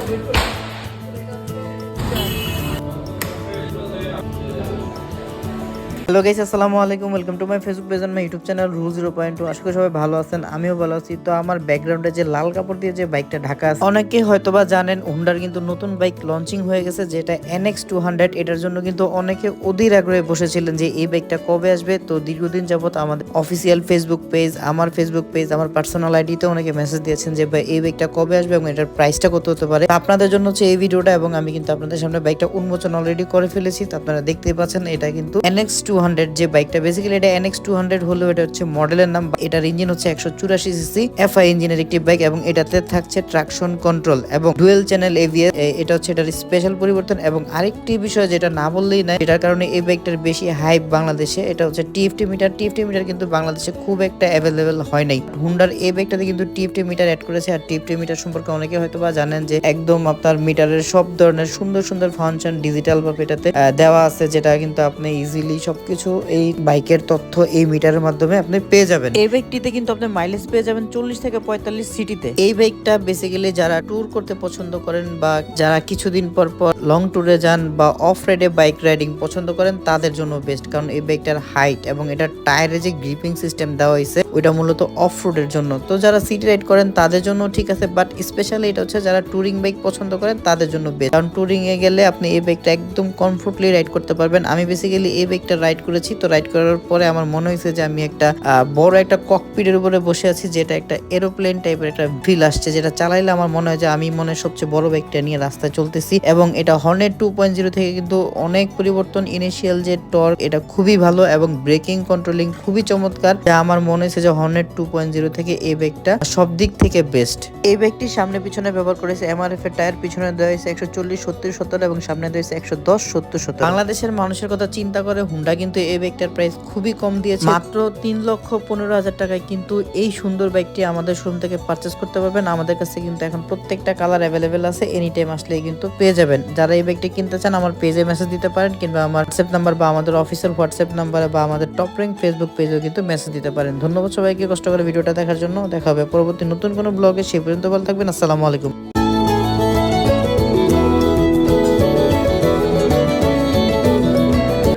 Hello guys, আসসালামু আলাইকুম। Welcome to my Facebook page and my YouTube channel রুল 0.2। আশা করি সবাই ভালো আছেন, আমিও ভালো আছি। তো আমার ব্যাকগ্রাউন্ডে যে লাল কাপড় দিয়ে যে বাইকটা ঢাকা আছে, অনেকে হয়তোবা জানেন হোন্ডার কিন্তু নতুন বাইক লঞ্চিং হয়ে গেছে, যেটা NX 200। এটার জন্য কিন্তু অনেকে অধীর আগ্রহে বসেছিলেন যে এই বাইকটা কবে আসবে। তো দীর্ঘদিন যাবত আমাদের অফিসিয়াল ফেসবুক পেজ, আমার ফেসবুক পেজ, আমার পার্সোনাল আইডিতে অনেকে মেসেজ দিয়েছেন যে ভাই এই বাইকটা কবে আসবে এবং এটার প্রাইসটা কত হতে পারে। আপনাদের জন্য হচ্ছে এই ভিডিওটা, এবং আমি কিন্তু আপনাদের সামনে বাইকটা উন্মোচন অলরেডি করে ফেলেছি। তো আপনারা দেখতেই পাচ্ছেন, এটা কিন্তু NX 200 যে বাইকটা, বেসিক্যালি এটা NX 200 হলেও এটা হচ্ছে মডেলের নাম। এটার ইঞ্জিন হচ্ছে 184 সিসি FI ইঞ্জিনের একটি বাইক, এবং এটাতে থাকছে ট্রাকশন কন্ট্রোল এবং ডুয়েল চ্যানেল ABS। এটা হচ্ছে এটার স্পেশাল পরিবর্তন। এবং আরেকটি বিষয় যেটা না বললেই না, এটার কারণে এই বাইকটার বেশি হাইপ বাংলাদেশে, এটা হচ্ছে TFT মিটার। TFT মিটার কিন্তু বাংলাদেশে খুব একটা অ্যাভেলেবেল হয় নাই। হুন্ডার এই বাইকটাতে কিন্তু TFT মিটার অ্যাড করেছে। আর TFT মিটার সম্পর্কে অনেকে হয়তো বা জানেন যে একদম আপনার মিটারের সব ধরনের সুন্দর সুন্দর ফাংশন ডিজিটাল ভাবে এটাতে দেওয়া আছে, যেটা কিন্তু আপনি ইজিলি সবকিছু এই বাইকের তথ্য এই মিটারের মাধ্যমে আপনি পেয়ে যাবেন। এই বাইকটিতে কিন্তু আপনি মাইলেজ পেয়ে যাবেন 40 থেকে 45 সিটিতে। এই বাইকটা বেসিক্যালি যারা ট্যুর করতে পছন্দ করেন, বা যারা কিছুদিন পর পর লং ট্যুরে যান, বা অফ রাইডে বাইক রাইডিং পছন্দ করেন, তাদের জন্য বেস্ট। কারণ এই বাইকটার হাইট এবং এটার টায়ারে যে গ্রিপিং সিস্টেম দেওয়া হয়েছে, ওইটা মূলত অফ রোডের জন্য। তো যারা সিটি রাইড করেন তাদের জন্য ঠিক আছে, বাট স্পেশালি এটা হচ্ছে যারা ট্যুরিং বাইক পছন্দ করেন তাদের জন্য বেস্ট। কারণ ট্যুরিং এ গেলে আপনি এই বাইকটা একদম কমফোর্টলি রাইড করতে পারবেন। আমি বেসিক্যালি এই বাইকটা রাইড করেছি। তো রাইড করার পরে আমার মনে হয়েছে যে আমি একটা বড় একটা ককপিটের উপরে বসে আছি, যেটা একটা এরোপ্লেন টাইপের একটা ফিল আসছে, যেটা চালাইলে আমার মনে হয় যে আমি সবচেয়ে বড় বাইকটা নিয়ে রাস্তায় চলতেছি। এবং এটা হর্নেট 2.0 থেকে কিন্তু অনেক পরিবর্তন। ইনিশিয়াল যে টর্ক, এটা খুবই ভালো, এবং ব্রেকিং কন্ট্রোলিং খুবই চমৎকার। যা আমার মনে হয়েছে যে হর্নেট 2.0 থেকে এই বাইকটা সব দিক থেকে বেস্ট। এই বাইকটির সামনে পিছনে ব্যবহার করেছে MRF এর টায়ার। পিছনে দেওয়া হয়েছে 140 70 70 এবং সামনে দেওয়া হয়েছে 110 70 70। বাংলাদেশের মানুষের কথা চিন্তা করে হুন্ডা কিন্তু এই বাইকটার প্রাইস খুবই কম দিয়েছে, মাত্র 3,15,000 টাকায় কিন্তু এই সুন্দর বাইকটি আমাদের শোরুম থেকে পারচেস করতে পারবেন। আমাদের কাছে কিন্তু এখন প্রত্যেকটা কালার অ্যাভেলেবেল আছে, এনি টাইম আসলেই কিন্তু পেয়ে যাবেন। যারা এই বাইকটি কিনতে চান আমার পেজে মেসেজ দিতে পারেন, কিংবা আমার হোয়াটসঅ্যাপ নাম্বার বা আমাদের অফিসের হোয়াটসঅ্যাপ নাম্বারে বা আমাদের টপ র্যাঙ্ক ফেসবুক পেজেও কিন্তু মেসেজ দিতে পারেন। ধন্যবাদ সবাইকে কষ্ট করে ভিডিওটা দেখার জন্য। দেখা হবে পরবর্তী নতুন কোনো ব্লগে। সেই পর্যন্ত ভালো থাকবেন। আসসালামু আলাইকুম।